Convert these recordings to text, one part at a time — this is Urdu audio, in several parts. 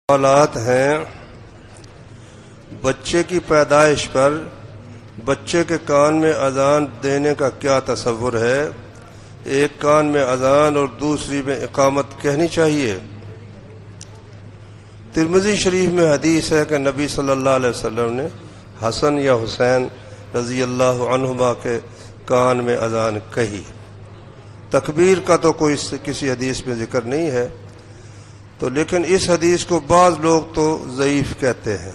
سوالات ہیں بچے کی پیدائش پر بچے کے کان میں اذان دینے کا کیا تصور ہے؟ ایک کان میں اذان اور دوسری میں اقامت کہنی چاہیے؟ ترمذی شریف میں حدیث ہے کہ نبی صلی اللہ علیہ وسلم نے حسن یا حسین رضی اللہ عنہما کے کان میں اذان کہی۔ تکبیر کا تو کوئی کسی حدیث میں ذکر نہیں ہے، تو لیکن اس حدیث کو بعض لوگ تو ضعیف کہتے ہیں،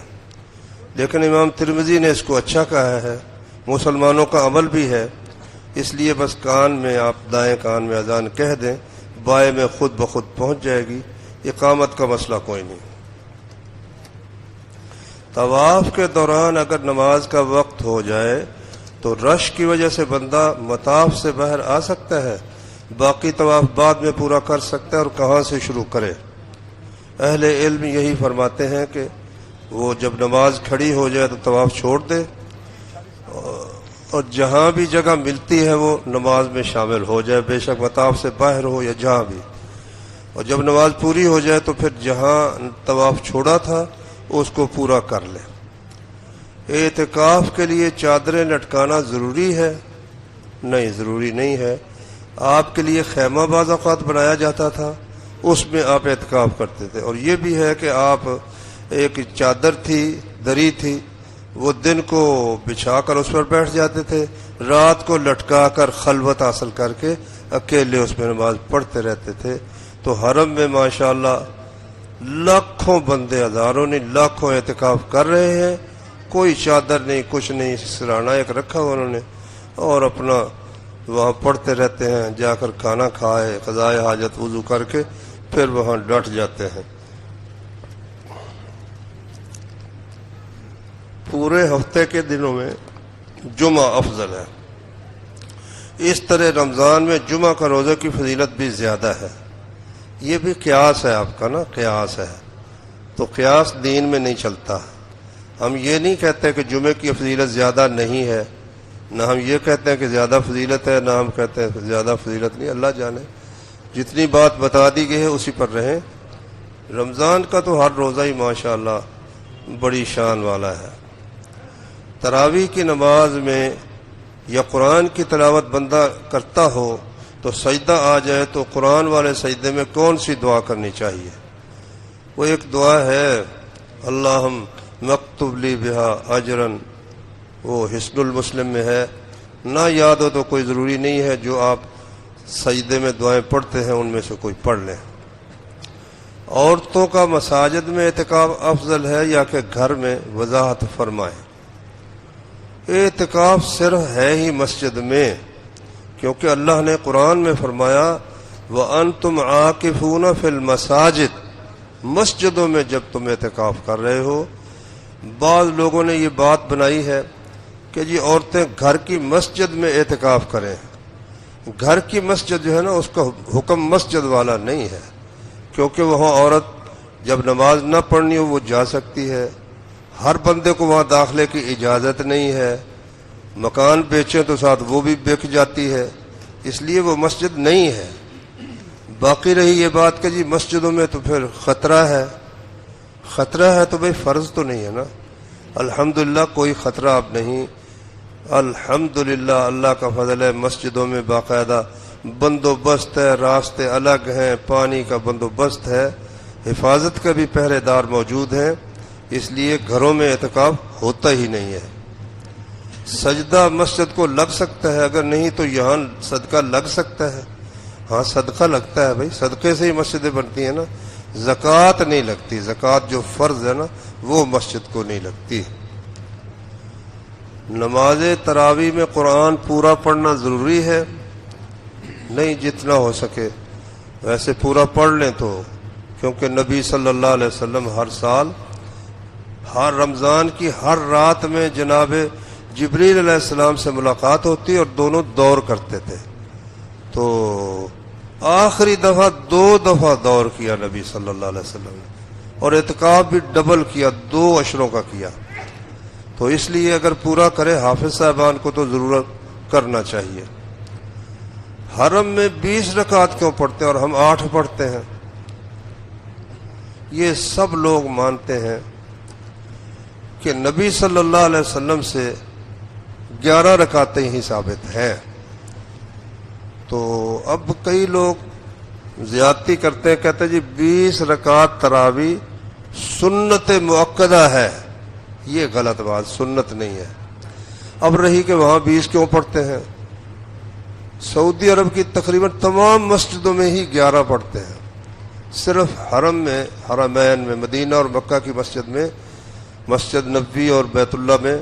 لیکن امام ترمذی نے اس کو اچھا کہا ہے، مسلمانوں کا عمل بھی ہے، اس لیے بس کان میں آپ دائیں کان میں اذان کہہ دیں، بائیں میں خود بخود پہنچ جائے گی، اقامت کا مسئلہ کوئی نہیں۔ طواف کے دوران اگر نماز کا وقت ہو جائے تو رش کی وجہ سے بندہ مطاف سے باہر آ سکتا ہے، باقی طواف بعد میں پورا کر سکتا ہے، اور کہاں سے شروع کرے؟ اہل علم یہی فرماتے ہیں کہ وہ جب نماز کھڑی ہو جائے تو طواف چھوڑ دے، اور جہاں بھی جگہ ملتی ہے وہ نماز میں شامل ہو جائے، بے شک مطاف سے باہر ہو یا جہاں بھی، اور جب نماز پوری ہو جائے تو پھر جہاں طواف چھوڑا تھا اس کو پورا کر لے۔ اعتکاف کے لیے چادریں لٹکانا ضروری ہے؟ نہیں، ضروری نہیں ہے۔ آپ کے لیے خیمہ بعض اوقات بنایا جاتا تھا، اس میں آپ اعتکاف کرتے تھے، اور یہ بھی ہے کہ آپ ایک چادر تھی، دری تھی، وہ دن کو بچھا کر اس پر بیٹھ جاتے تھے، رات کو لٹکا کر خلوت حاصل کر کے اکیلے اس میں نماز پڑھتے رہتے تھے۔ تو حرم میں ماشاءاللہ لاکھوں بندے، ہزاروں نہیں لاکھوں اعتکاف کر رہے ہیں، کوئی چادر نہیں، کچھ نہیں، سرانا ایک رکھا ہوا انہوں نے، اور اپنا وہاں پڑھتے رہتے ہیں، جا کر کھانا کھائے، قضائے حاجت وضو کر کے پھر وہاں ڈٹ جاتے ہیں۔ پورے ہفتے کے دنوں میں جمعہ افضل ہے، اس طرح رمضان میں جمعہ کا روزہ کی فضیلت بھی زیادہ ہے۔ یہ بھی قیاس ہے آپ کا نا، قیاس ہے، تو قیاس دین میں نہیں چلتا۔ ہم یہ نہیں کہتے کہ جمعے کی فضیلت زیادہ نہیں ہے، نہ ہم یہ کہتے ہیں کہ زیادہ فضیلت ہے، نہ ہم کہتے ہیں کہ زیادہ فضیلت نہیں، اللہ جانے۔ جتنی بات بتا دی گئی ہے اسی پر رہیں۔ رمضان کا تو ہر روزہ ہی ماشاءاللہ بڑی شان والا ہے۔ تراویح کی نماز میں یا قرآن کی تلاوت بندہ کرتا ہو تو سجدہ آ جائے تو قرآن والے سجدے میں کون سی دعا کرنی چاہیے؟ وہ ایک دعا ہے، اللہم مکتب لی بہا اجرن، وہ حسن المسلم میں ہے، نہ یاد ہو تو کوئی ضروری نہیں ہے، جو آپ سجدے میں دعائیں پڑھتے ہیں ان میں سے کوئی پڑھ لیں۔ عورتوں کا مساجد میں اعتکاف افضل ہے یا کہ گھر میں؟ وضاحت فرمائیں۔ اعتکاف صرف ہے ہی مسجد میں، کیونکہ اللہ نے قرآن میں فرمایا وَأَنْتُمْ عَاكِفُونَ فِي الْمَسَاجِدِ، مسجدوں میں جب تم اعتکاف کر رہے ہو۔ بعض لوگوں نے یہ بات بنائی ہے کہ جی عورتیں گھر کی مسجد میں اعتکاف کریں۔ گھر کی مسجد جو ہے نا، اس کا حکم مسجد والا نہیں ہے، کیونکہ وہاں عورت جب نماز نہ پڑھنی ہو وہ جا سکتی ہے، ہر بندے کو وہاں داخلے کی اجازت نہیں ہے، مکان بیچیں تو ساتھ وہ بھی بک جاتی ہے، اس لیے وہ مسجد نہیں ہے۔ باقی رہی یہ بات کہ جی مسجدوں میں تو پھر خطرہ ہے، خطرہ ہے تو بھئی فرض تو نہیں ہے نا۔ الحمدللہ کوئی خطرہ اب نہیں، الحمدللہ اللہ کا فضل ہے، مسجدوں میں باقاعدہ بندوبست ہے، راستے الگ ہیں، پانی کا بندوبست ہے، حفاظت کا بھی پہرے دار موجود ہیں، اس لیے گھروں میں اعتکاف ہوتا ہی نہیں ہے۔ سجدہ مسجد کو لگ سکتا ہے، اگر نہیں تو یہاں صدقہ لگ سکتا ہے۔ ہاں صدقہ لگتا ہے بھائی، صدقے سے ہی مسجدیں بنتی ہیں نا، زکوٰۃ نہیں لگتی، زکوٰۃ جو فرض ہے نا وہ مسجد کو نہیں لگتی۔ نماز تراویح میں قرآن پورا پڑھنا ضروری ہے؟ نہیں، جتنا ہو سکے، ویسے پورا پڑھ لیں تو، کیونکہ نبی صلی اللہ علیہ وسلم ہر سال ہر رمضان کی ہر رات میں جناب جبریل علیہ السلام سے ملاقات ہوتی اور دونوں دور کرتے تھے، تو آخری دفعہ 2 دفعہ دور کیا نبی صلی اللہ علیہ وسلم نے، اور اعتکاف بھی ڈبل کیا، 2 عشروں کا کیا۔ تو اس لیے اگر پورا کرے حافظ صاحبان کو تو ضرورت کرنا چاہیے۔ حرم میں 20 رکعت کیوں پڑھتے ہیں اور ہم 8 پڑھتے ہیں؟ یہ سب لوگ مانتے ہیں کہ نبی صلی اللہ علیہ وسلم سے 11 رکعتیں ہی ثابت ہیں۔ تو اب کئی لوگ زیادتی کرتے ہیں، کہتے ہیں جی 20 رکعت تراویح سنت مؤکدہ ہے۔ یہ غلط بات، سنت نہیں ہے۔ اب رہی کہ وہاں 20 کیوں پڑھتے ہیں؟ سعودی عرب کی تقریباً تمام مسجدوں میں ہی 11 پڑھتے ہیں، صرف حرم میں، حرمین میں، مدینہ اور مکہ کی مسجد میں، مسجد نبوی اور بیت اللہ میں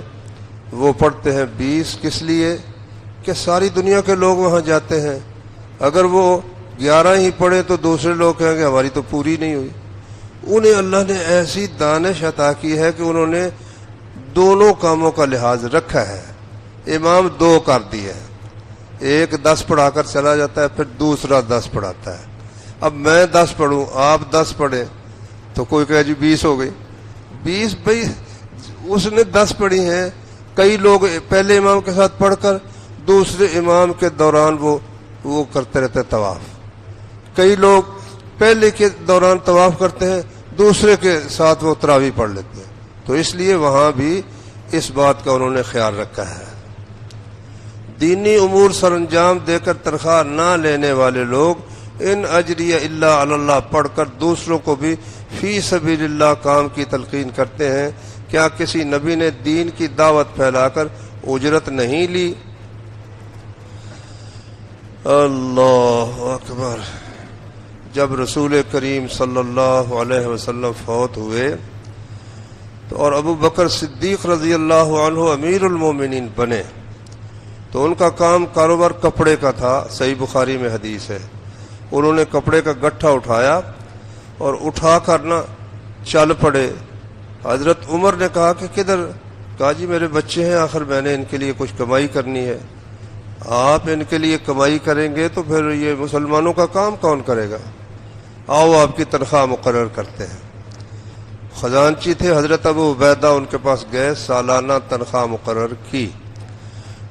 وہ پڑھتے ہیں 20۔ کس لیے؟ کہ ساری دنیا کے لوگ وہاں جاتے ہیں، اگر وہ 11 ہی پڑھے تو دوسرے لوگ کہیں گے ہماری تو پوری نہیں ہوئی۔ انہیں اللہ نے ایسی دانش عطا کی ہے کہ انہوں نے دونوں کاموں کا لحاظ رکھا ہے۔ امام 2 کر دی ہے، ایک 10 پڑھا کر چلا جاتا ہے، پھر دوسرا 10 پڑھاتا ہے۔ اب میں 10 پڑھوں، آپ 10 پڑھیں تو کوئی کہے جی 20 ہو گئی۔ 20 بھائی اس نے 10 پڑھی ہیں، کئی لوگ پہلے امام کے ساتھ پڑھ کر دوسرے امام کے دوران وہ کرتے رہتے طواف، کئی لوگ پہلے کے دوران طواف کرتے ہیں، دوسرے کے ساتھ وہ تراویح پڑھ لیتے ہیں۔ تو اس لیے وہاں بھی اس بات کا انہوں نے خیال رکھا ہے۔ دینی امور سر انجام دے کر تنخواہ نہ لینے والے لوگ ان اجریہ الا علی اللہ پڑھ کر دوسروں کو بھی فی سبیل اللہ کام کی تلقین کرتے ہیں۔ کیا کسی نبی نے دین کی دعوت پھیلا کر اجرت نہیں لی؟ اللہ اکبر۔ جب رسول کریم صلی اللہ علیہ وسلم فوت ہوئے تو اور ابو بکر صدیق رضی اللہ عنہ امیر المومنین بنے تو ان کا کام کاروبار کپڑے کا تھا، صحیح بخاری میں حدیث ہے۔ انہوں نے کپڑے کا گٹھا اٹھایا اور اٹھا کر نہ چل پڑے۔ حضرت عمر نے کہا کہ کدھر؟ کہا جی میرے بچے ہیں، آخر میں نے ان کے لیے کچھ کمائی کرنی ہے۔ آپ ان کے لیے کمائی کریں گے تو پھر یہ مسلمانوں کا کام کون کرے گا؟ آؤ آپ کی تنخواہ مقرر کرتے ہیں۔ خزانچی تھے حضرت ابو عبیدہ، ان کے پاس گئے، سالانہ تنخواہ مقرر کی۔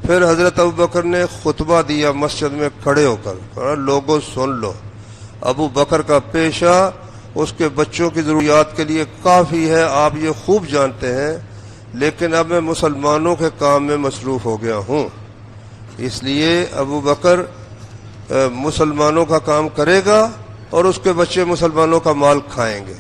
پھر حضرت ابو بکر نے خطبہ دیا مسجد میں کھڑے ہو کر، لوگوں سن لو، ابو بکر کا پیشہ اس کے بچوں کی ضروریات کے لیے کافی ہے، آپ یہ خوب جانتے ہیں، لیکن اب میں مسلمانوں کے کام میں مصروف ہو گیا ہوں، اس لیے ابو بکر مسلمانوں کا کام کرے گا اور اس کے بچے مسلمانوں کا مال کھائیں گے۔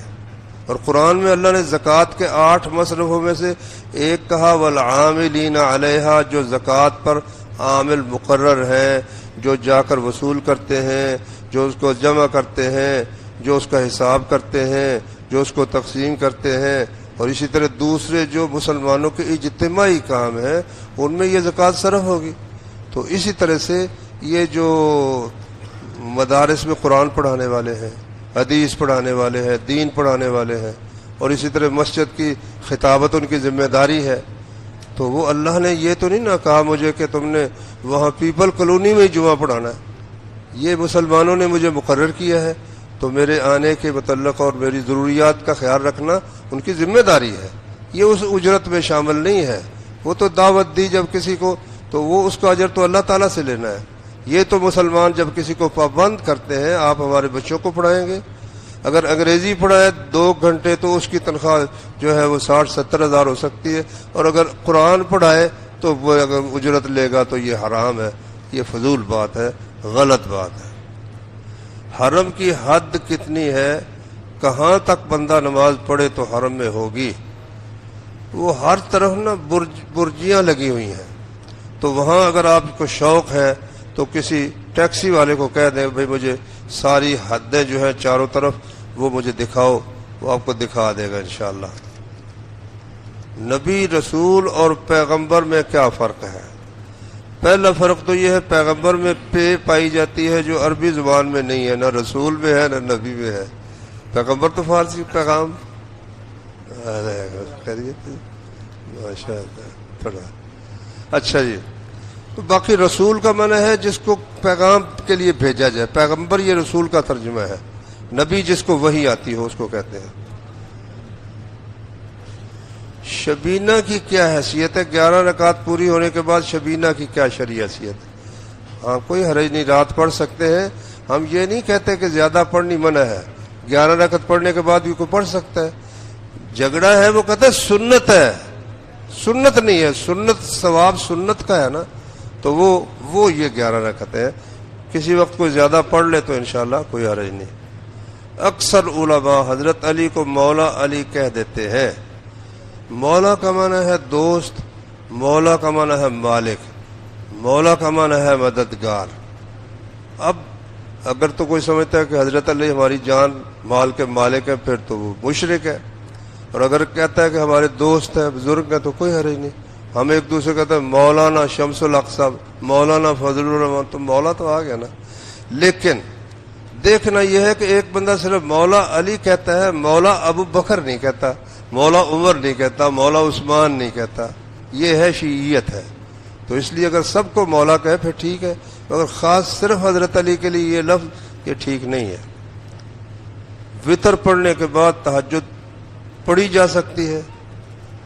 اور قرآن میں اللہ نے زکوٰۃ کے 8 مصرفوں میں سے ایک کہا والعاملین علیہا، جو زکوٰۃ پر عامل مقرر ہیں، جو جا کر وصول کرتے ہیں، جو اس کو جمع کرتے ہیں، جو اس کا حساب کرتے ہیں، جو اس کو تقسیم کرتے ہیں، اور اسی طرح دوسرے جو مسلمانوں کے اجتماعی کام ہیں ان میں یہ زکوٰۃ صرف ہوگی۔ تو اسی طرح سے یہ جو مدارس میں قرآن پڑھانے والے ہیں، حدیث پڑھانے والے ہیں، دین پڑھانے والے ہیں، اور اسی طرح مسجد کی خطابت ان کی ذمہ داری ہے، تو وہ اللہ نے یہ تو نہیں نہ کہا مجھے کہ تم نے وہاں پیپل کالونی میں جمعہ پڑھانا ہے، یہ مسلمانوں نے مجھے مقرر کیا ہے، تو میرے آنے کے متعلق اور میری ضروریات کا خیال رکھنا ان کی ذمہ داری ہے، یہ اس اجرت میں شامل نہیں ہے۔ وہ تو دعوت دی جب کسی کو تو وہ اس کا اجر تو اللہ تعالیٰ سے لینا ہے۔ یہ تو مسلمان جب کسی کو پابند کرتے ہیں، آپ ہمارے بچوں کو پڑھائیں گے، اگر انگریزی پڑھائے 2 گھنٹے تو اس کی تنخواہ جو ہے وہ 60-70 ہزار ہو سکتی ہے، اور اگر قرآن پڑھائے تو وہ اگر اجرت لے گا تو یہ حرام ہے، یہ فضول بات ہے، غلط بات ہے۔ حرم کی حد کتنی ہے؟ کہاں تک بندہ نماز پڑھے تو حرم میں ہوگی؟ وہ ہر طرف نا برجیاں لگی ہوئی ہیں، تو وہاں اگر آپ کو شوق ہے تو کسی ٹیکسی والے کو کہہ دیں بھائی مجھے ساری حدیں جو ہیں چاروں طرف وہ مجھے دکھاؤ، وہ آپ کو دکھا دے گا انشاءاللہ۔ نبی رسول اور پیغمبر میں کیا فرق ہے؟ پہلا فرق تو یہ ہے پیغمبر میں پے پائی جاتی ہے جو عربی زبان میں نہیں ہے، نہ رسول میں ہے نہ نبی میں ہے۔ پیغمبر تو فارسی پیغام، ماشاء اللہ تھوڑا اچھا جی۔ تو باقی رسول کا معنی ہے جس کو پیغام کے لیے بھیجا جائے، پیغمبر یہ رسول کا ترجمہ ہے، نبی جس کو وحی آتی ہو اس کو کہتے ہیں۔ شبینہ کی کیا حیثیت ہے؟ 11 رکعت پوری ہونے کے بعد شبینہ کی کیا شرعی حیثیت ہے؟ ہاں کوئی حرج نہیں، رات پڑھ سکتے ہیں، ہم یہ نہیں کہتے کہ زیادہ پڑھنی منع ہے، 11 رکعت پڑھنے کے بعد بھی کوئی پڑھ سکتا ہے. جھگڑا ہے وہ کہتا ہے سنت ہے، سنت نہیں ہے، سنت ثواب سنت کا ہے نا، تو وہ یہ 11 رکعت ہے. کسی وقت کوئی زیادہ پڑھ لے تو انشاءاللہ کوئی حرج نہیں. اکثر علماء حضرت علی کو مولا علی کہہ دیتے ہیں. مولا کا معنی ہے دوست، مولا کا معنی ہے مالک، مولا کا معنی ہے مددگار. اب اگر تو کوئی سمجھتا ہے کہ حضرت علی ہماری جان مال کے مالک ہیں پھر تو وہ مشرک ہے، اور اگر کہتا ہے کہ ہمارے دوست ہیں بزرگ ہیں تو کوئی حرج نہیں. ہم ایک دوسرے کہتے ہیں مولانا شمس الحق صاحب، مولانا فضل الرحمان، تو مولا تو آ گیا نا. لیکن دیکھنا یہ ہے کہ ایک بندہ صرف مولا علی کہتا ہے، مولا ابو بکر نہیں کہتا، مولا عمر نہیں کہتا، مولا عثمان نہیں کہتا. یہ ہے شیعیت ہے. تو اس لیے اگر سب کو مولا کہے پھر ٹھیک ہے، مگر خاص صرف حضرت علی کے لیے یہ لفظ یہ ٹھیک نہیں ہے. وطر پڑھنے کے بعد تہجد پڑھی جا سکتی ہے،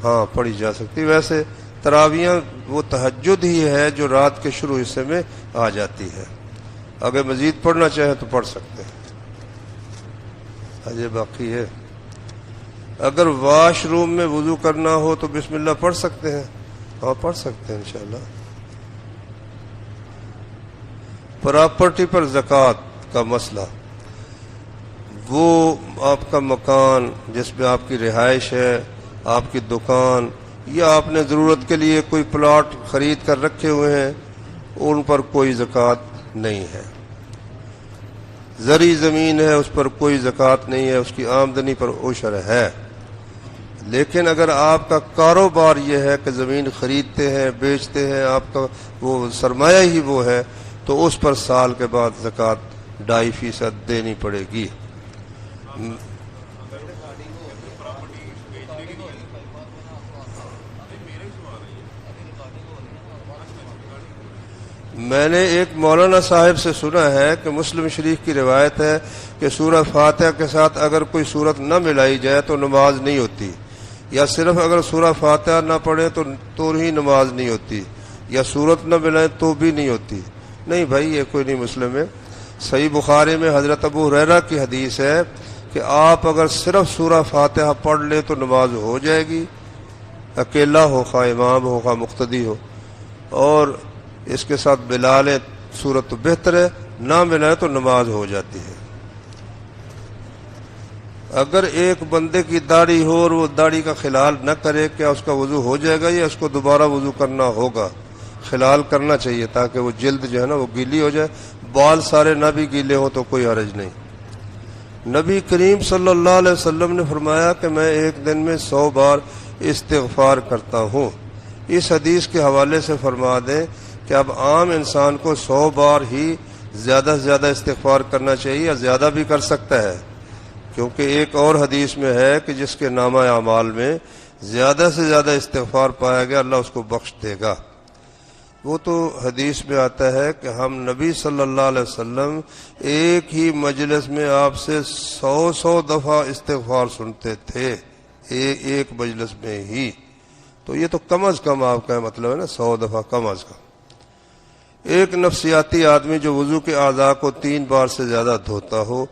ہاں پڑھی جا سکتی. ویسے تراویاں وہ تہجد ہی ہے جو رات کے شروع حصے میں آ جاتی ہے. اگر مزید پڑھنا چاہیں تو پڑھ سکتے ہیں. اجے باقی ہے. اگر واش روم میں وضو کرنا ہو تو بسم اللہ پڑھ سکتے ہیں، ہاں پڑھ سکتے ہیں انشاءاللہ. پراپرٹی پر زکوٰۃ کا مسئلہ، وہ آپ کا مکان جس میں آپ کی رہائش ہے، آپ کی دکان، یا آپ نے ضرورت کے لیے کوئی پلاٹ خرید کر رکھے ہوئے ہیں، ان پر کوئی زکوٰۃ نہیں ہے. زرعی زمین ہے اس پر کوئی زکوٰۃ نہیں ہے، اس کی آمدنی پر عشر ہے. لیکن اگر آپ کا کاروبار یہ ہے کہ زمین خریدتے ہیں بیچتے ہیں، آپ کا وہ سرمایہ ہی وہ ہے، تو اس پر سال کے بعد زکوٰۃ 2.5% دینی پڑے گی. میں نے ایک مولانا صاحب سے سنا ہے کہ مسلم شریف کی روایت ہے کہ سورہ فاتحہ کے ساتھ اگر کوئی سورت نہ ملائی جائے تو نماز نہیں ہوتی، یا صرف اگر سورہ فاتحہ نہ پڑھے تو ہی نماز نہیں ہوتی، یا سورت نہ ملائے تو بھی نہیں ہوتی. نہیں بھائی، یہ کوئی نہیں مسلم ہے. صحیح بخاری میں حضرت ابو ہریرہ کی حدیث ہے کہ آپ اگر صرف سورہ فاتحہ پڑھ لیں تو نماز ہو جائے گی، اکیلا ہو خواہ امام ہو خواہ مقتدی ہو، اور اس کے ساتھ ملا لیں سورت تو بہتر ہے، نہ ملائے تو نماز ہو جاتی ہے. اگر ایک بندے کی داڑھی ہو اور وہ داڑھی کا خلال نہ کرے، کیا اس کا وضو ہو جائے گا یا اس کو دوبارہ وضو کرنا ہوگا؟ خلال کرنا چاہیے تاکہ وہ جلد جو ہے نا وہ گیلی ہو جائے. بال سارے نہ بھی گیلے ہوں تو کوئی حرج نہیں. نبی کریم صلی اللہ علیہ وسلم نے فرمایا کہ میں ایک دن میں 100 بار استغفار کرتا ہوں. اس حدیث کے حوالے سے فرما دیں کہ اب عام انسان کو 100 بار ہی زیادہ سے زیادہ استغفار کرنا چاہیے، یا زیادہ بھی کر سکتا ہے، کیونکہ ایک اور حدیث میں ہے کہ جس کے نامہ اعمال میں زیادہ سے زیادہ استغفار پایا گیا اللہ اس کو بخش دے گا. وہ تو حدیث میں آتا ہے کہ ہم نبی صلی اللہ علیہ وسلم ایک ہی مجلس میں آپ سے 100 دفعہ استغفار سنتے تھے، ایک مجلس میں ہی. تو یہ تو کم از کم آپ کا مطلب ہے نا 100 دفعہ کم از کم. ایک نفسیاتی آدمی جو وضو کے اعضاء کو 3 بار سے زیادہ دھوتا ہو،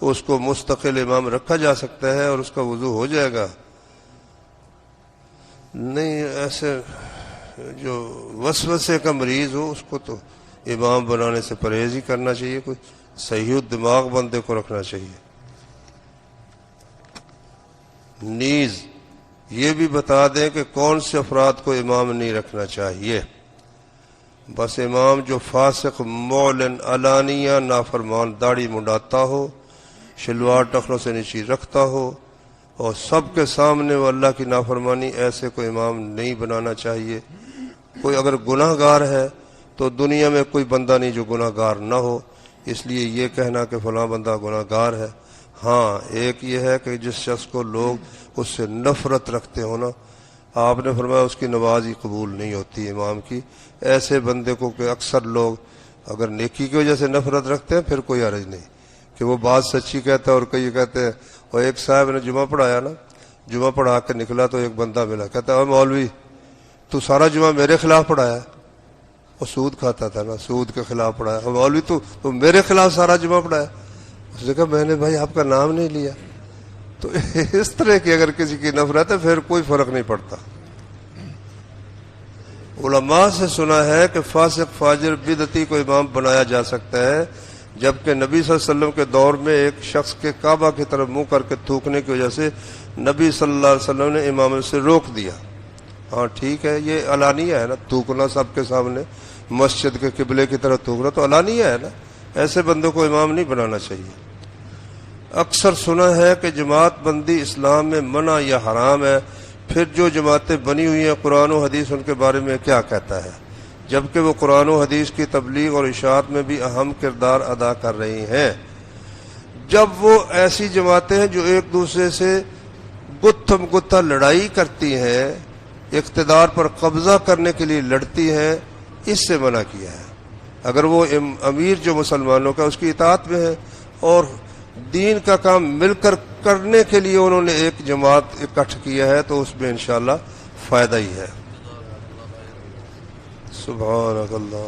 اس کو مستقل امام رکھا جا سکتا ہے اور اس کا وضو ہو جائے گا؟ نہیں، ایسے جو وسوسے کا مریض ہو اس کو تو امام بنانے سے پرہیز ہی کرنا چاہیے. کوئی صحیح دماغ بندے کو رکھنا چاہیے. نیز یہ بھی بتا دیں کہ کون سے افراد کو امام نہیں رکھنا چاہیے. بس امام جو فاسق، معلن، علانیہ نافرمان، داڑھی منڈاتا ہو، شلوار ٹخنوں سے نیچے رکھتا ہو، اور سب کے سامنے وہ اللہ کی نافرمانی، ایسے کو امام نہیں بنانا چاہیے. کوئی اگر گناہ گار ہے تو دنیا میں کوئی بندہ نہیں جو گناہ گار نہ ہو، اس لیے یہ کہنا کہ فلاں بندہ گناہ گار ہے. ہاں ایک یہ ہے کہ جس شخص کو لوگ اس سے نفرت رکھتے ہو نا، آپ نے فرمایا اس کی نماز ہی قبول نہیں ہوتی امام کی. ایسے بندے کو کہ اکثر لوگ اگر نیکی کی وجہ سے نفرت رکھتے ہیں پھر کوئی حرج نہیں کہ وہ بات سچی کہتا ہے اور کئی کہتے ہیں. اور ایک صاحب نے جمعہ پڑھایا نا، جمعہ پڑھا کے نکلا تو ایک بندہ ملا، کہتا ہے مولوی تو سارا جمعہ میرے خلاف پڑھایا. وہ سود کھاتا تھا نا، سود کے خلاف پڑھایا. مولوی تو میرے خلاف سارا جمعہ پڑھایا. اس نے کہا میں نے بھائی آپ کا نام نہیں لیا. تو اس طرح کی اگر کسی کی نفرت ہے پھر کوئی فرق نہیں پڑتا. علماء سے سنا ہے کہ فاسق فاجر بدعتی کو امام بنایا جا سکتا ہے، جبکہ نبی صلی اللہ علیہ وسلم کے دور میں ایک شخص کے کعبہ کی طرف منہ کر کے تھوکنے کی وجہ سے نبی صلی اللہ علیہ وسلم نے امام سے روک دیا. ہاں ٹھیک ہے، یہ علانیہ ہے نا، تھوکنا سب کے سامنے، مسجد کے قبلے کی طرف تھوکنا تو علانیہ ہے نا. ایسے بندوں کو امام نہیں بنانا چاہیے. اکثر سنا ہے کہ جماعت بندی اسلام میں منع یا حرام ہے. پھر جو جماعتیں بنی ہوئی ہیں قرآن و حدیث ان کے بارے میں کیا کہتا ہے، جبکہ وہ قرآن و حدیث کی تبلیغ اور اشاعت میں بھی اہم کردار ادا کر رہی ہیں. جب وہ ایسی جماعتیں ہیں جو ایک دوسرے سے گتھم گتھا لڑائی کرتی ہیں، اقتدار پر قبضہ کرنے کے لیے لڑتی ہیں، اس سے منع کیا ہے. اگر وہ امیر جو مسلمانوں کا اس کی اطاعت میں ہے اور دین کا کام مل کر کرنے کے لیے انہوں نے ایک جماعت اکٹھ کیا ہے تو اس میں انشاءاللہ فائدہ ہی ہے. سبحانک اللہ.